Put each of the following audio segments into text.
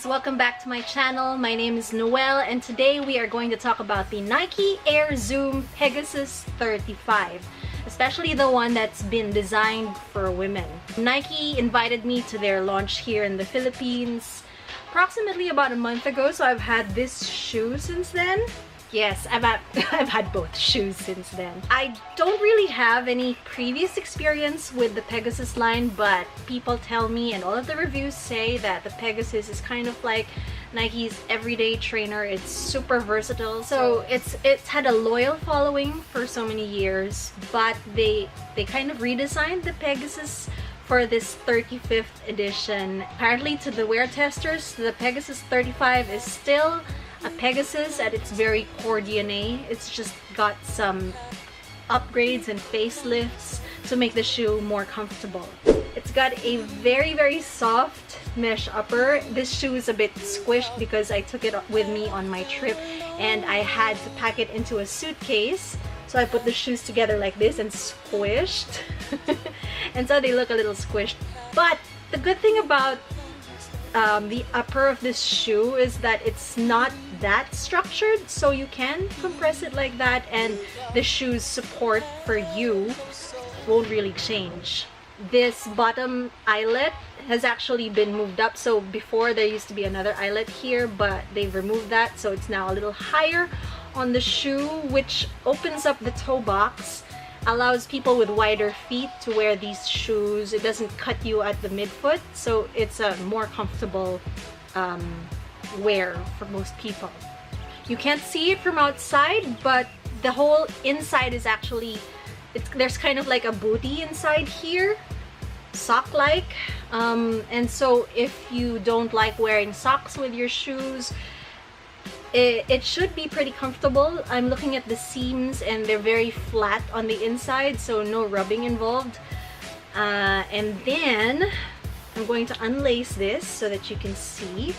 guys, welcome back to my channel. My name is Noelle and today we are going to talk about the Nike Air Zoom Pegasus 35, especially the one that's been designed for women. Nike invited me to their launch here in the Philippines approximately about a month ago, so I've had this shoe since then. Yes, I've had both shoes since then. I don't really have any previous experience with the Pegasus line, but people tell me and all of the reviews say that the Pegasus is kind of like Nike's everyday trainer. It's super versatile. So it's had a loyal following for so many years, but they kind of redesigned the Pegasus for this 35th edition. Apparently to the wear testers, the Pegasus 35 is still a Pegasus at its very core DNA. It's just got some upgrades and facelifts to make the shoe more comfortable. It's got a very soft mesh upper. This shoe is a bit squished because I took it with me on my trip and I had to pack it into a suitcase. So I put the shoes together like this and squished. And so they look a little squished. But the good thing about the upper of this shoe is that it's not that structured, so you can compress it like that and the shoe's support for you won't really change. This bottom eyelet has actually been moved up, so before there used to be another eyelet here, but they've removed that, so it's now a little higher on the shoe, which opens up the toe box, allows people with wider feet to wear these shoes. It doesn't cut you at the midfoot, so it's a more comfortable wear for most people. You can't see it from outside, but the whole inside is actually, there's kind of like a booty inside here, sock-like, and so if you don't like wearing socks with your shoes, it should be pretty comfortable. I'm looking at the seams and they're very flat on the inside, so no rubbing involved. And then I'm going to unlace this so that you can see.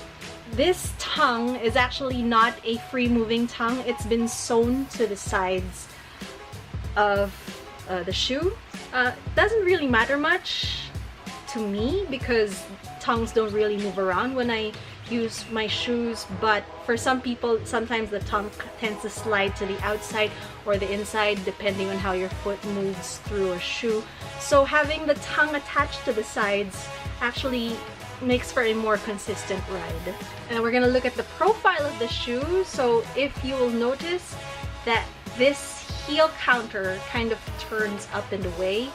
This tongue is actually not a free-moving tongue. It's been sewn to the sides of the shoe. Doesn't really matter much to me because tongues don't really move around when I use my shoes, but for some people sometimes the tongue tends to slide to the outside or the inside depending on how your foot moves through a shoe. So having the tongue attached to the sides actually makes for a more consistent ride. And we're gonna look at the profile of the shoe. So if you will notice that this heel counter kind of turns up and away,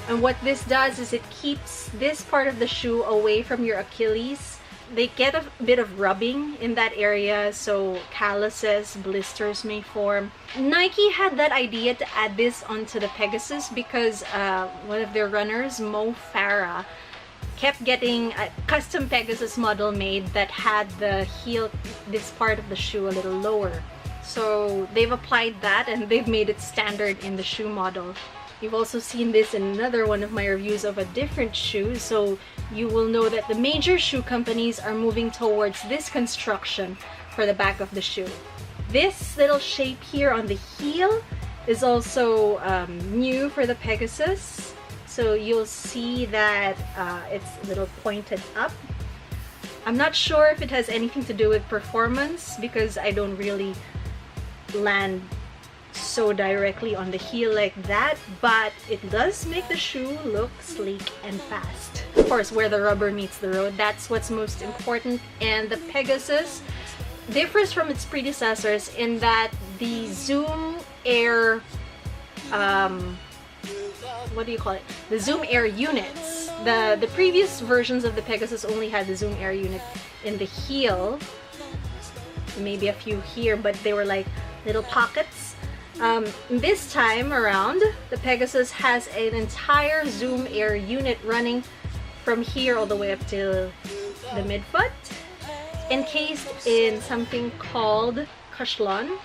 and what this does is it keeps this part of the shoe away from your Achilles. They get a bit of rubbing in that area, so calluses, blisters may form. Nike had that idea to add this onto the Pegasus because one of their runners, Mo Farah, kept getting a custom Pegasus model made that had the heel, this part of the shoe, a little lower. So they've applied that and they've made it standard in the shoe model. You've also seen this in another one of my reviews of a different shoe, so you will know that the major shoe companies are moving towards this construction for the back of the shoe. This little shape here on the heel is also new for the Pegasus, so you'll see that it's a little pointed up. I'm not sure if it has anything to do with performance because I don't really land so directly on the heel like that, but it does make the shoe look sleek and fast. Of course, where the rubber meets the road, that's what's most important. And the Pegasus differs from its predecessors in that the Zoom Air what do you call it? The Zoom Air units. The previous versions of the Pegasus only had the Zoom Air unit in the heel, maybe a few here, but they were like little pockets. This time around, the Pegasus has an entire Zoom Air unit running from here all the way up to the midfoot, encased in something called Cushlon.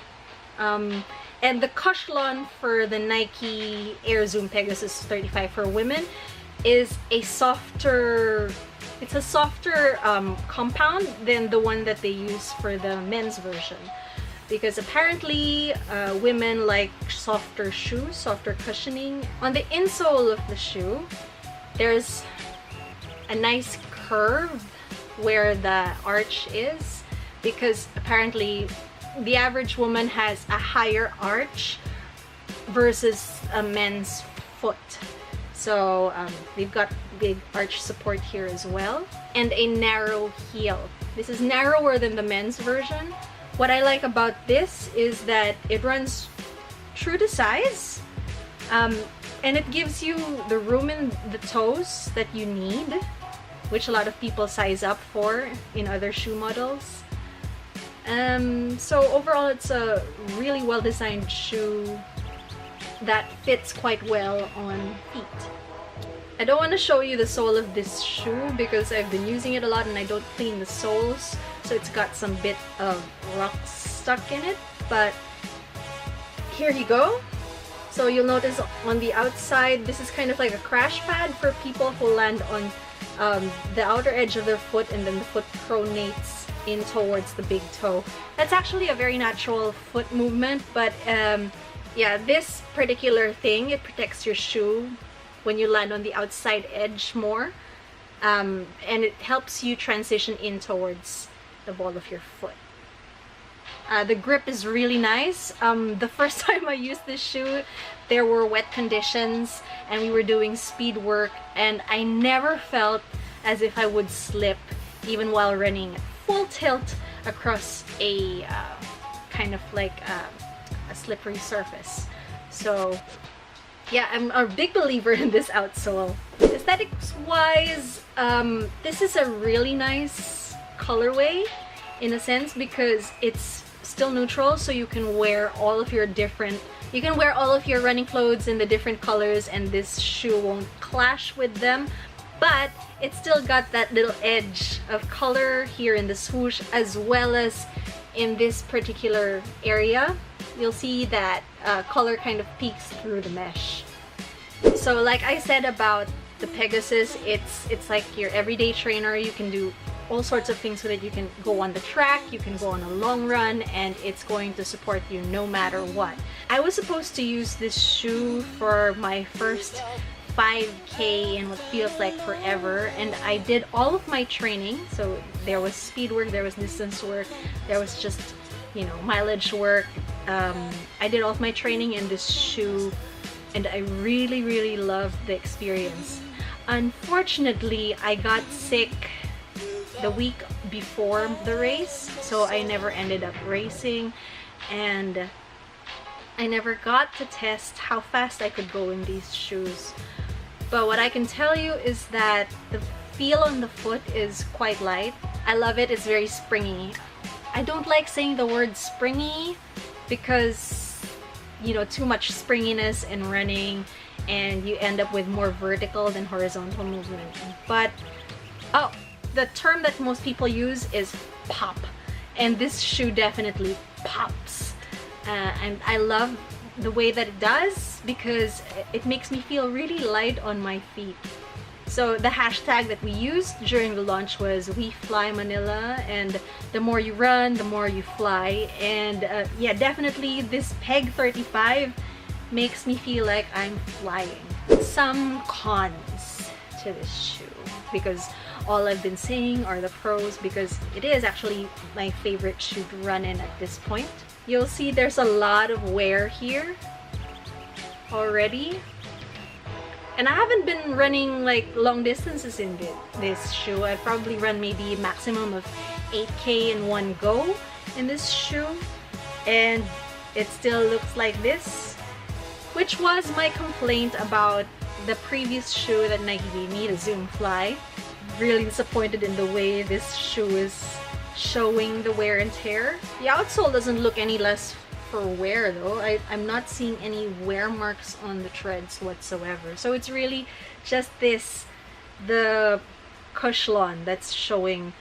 And the Cushlon for the Nike Air Zoom Pegasus 35 for women is a softer, it's a softer compound than the one that they use for the men's version. Because apparently women like softer shoes, softer cushioning. On the insole of the shoe, there's a nice curve where the arch is, because apparently the average woman has a higher arch versus a men's foot. So they've got big arch support here as well, and a narrow heel. This is narrower than the men's version. What I like about this is that it runs true to size, and it gives you the room in the toes that you need, which a lot of people size up for in other shoe models. So overall, it's a really well-designed shoe that fits quite well on feet. I don't want to show you the sole of this shoe because I've been using it a lot and I don't clean the soles, so it's got some bit of rocks stuck in it, but here you go. So you'll notice on the outside, this is kind of like a crash pad for people who land on the outer edge of their foot, and then the foot pronates in towards the big toe. That's actually a very natural foot movement, but yeah, this particular thing, it protects your shoe when you land on the outside edge more, and it helps you transition in towards the ball of your foot. The grip is really nice. The first time I used this shoe, there were wet conditions and we were doing speed work, and I never felt as if I would slip even while running at full tilt across a kind of like a slippery surface. So yeah, I'm a big believer in this outsole. Aesthetics wise, this is a really nice colorway in a sense, because it's still neutral, so you can wear all of your running clothes in the different colors and this shoe won't clash with them. But it's still got that little edge of color here in the swoosh, as well as in this particular area. You'll see that color kind of peeks through the mesh. So like I said about the Pegasus, it's like your everyday trainer. You can do all sorts of things with it. You can go on the track, you can go on a long run, and it's going to support you no matter what. I was supposed to use this shoe for my first 5K in what feels like forever, and I did all of my training. So there was speed work, there was distance work, there was just, you know, mileage work. I did all of my training in this shoe, and I really loved the experience. Unfortunately, I got sick the week before the race, so I never ended up racing, and I never got to test how fast I could go in these shoes. But what I can tell you is that the feel on the foot is quite light. I love it. It's very springy. I don't like saying the word springy because, you know, too much springiness in running and you end up with more vertical than horizontal movement. But oh, the term that most people use is pop, and this shoe definitely pops, and I love the way that it does because it makes me feel really light on my feet. So the hashtag that we used during the launch was "We Fly Manila," and the more you run, the more you fly. And yeah, definitely this Peg 35 makes me feel like I'm flying. Some cons to this shoe, because all I've been saying are the pros, because it is actually my favorite shoe to run in at this point. You'll see there's a lot of wear here already. And I haven't been running like long distances in this shoe. I've probably run maybe a maximum of 8K in one go in this shoe. And it still looks like this, which was my complaint about the previous shoe that Nike gave me, the Zoom Fly. Really disappointed in the way this shoe is showing the wear and tear. The outsole doesn't look any less for wear though. I'm not seeing any wear marks on the treads whatsoever. So it's really just the cushion that's showing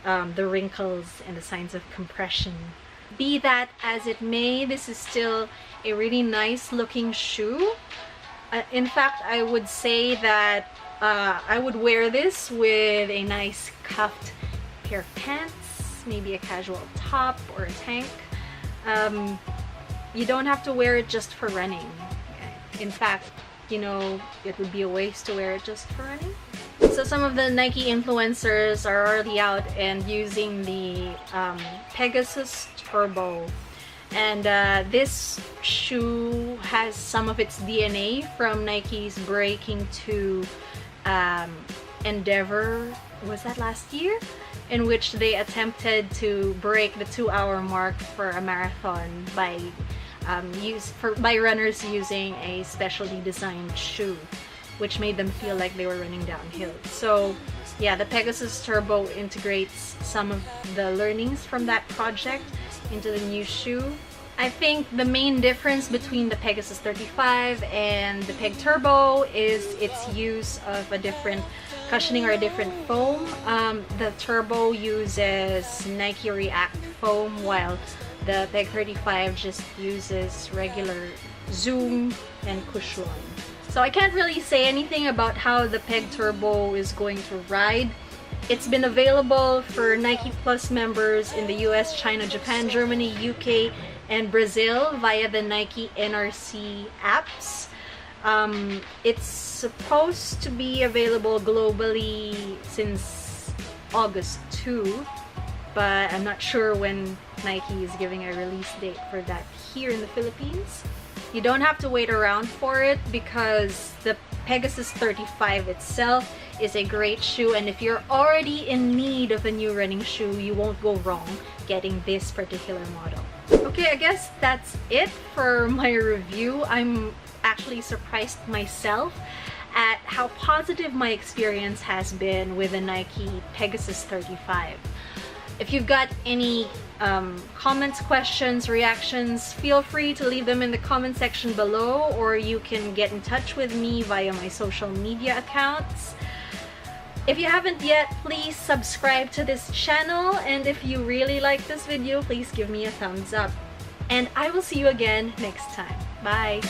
the wrinkles and the signs of compression. Be that as it may, this is still a really nice looking shoe. In fact, I would say that I would wear this with a nice cuffed pair of pants, maybe a casual top or a tank. You don't have to wear it just for running. In fact, you know, it would be a waste to wear it just for running. So some of the Nike influencers are already out and using the Pegasus Turbo. And this shoe has some of its DNA from Nike's breaking to Endeavor, was that last year? In which they attempted to break the 2-hour mark for a marathon by runners using a specially designed shoe, which made them feel like they were running downhill. So yeah, the Pegasus Turbo integrates some of the learnings from that project into the new shoe. I think the main difference between the Pegasus 35 and the Peg Turbo is its use of a different cushioning or a different foam. The Turbo uses Nike React foam, while the Peg 35 just uses regular Zoom and Cushion. So I can't really say anything about how the Peg Turbo is going to ride. It's been available for Nike Plus members in the US, China, Japan, Germany, UK, and Brazil via the Nike NRC apps. It's supposed to be available globally since August 2, but I'm not sure when Nike is giving a release date for that here in the Philippines. You don't have to wait around for it because the Pegasus 35 itself is a great shoe, and if you're already in need of a new running shoe, you won't go wrong getting this particular model. Okay, I guess that's it for my review. I'm actually surprised myself at how positive my experience has been with the Nike Pegasus 35. If you've got any comments, questions, reactions, feel free to leave them in the comment section below, or you can get in touch with me via my social media accounts. If you haven't yet, please subscribe to this channel, and if you really like this video, please give me a thumbs up. And I will see you again next time. Bye!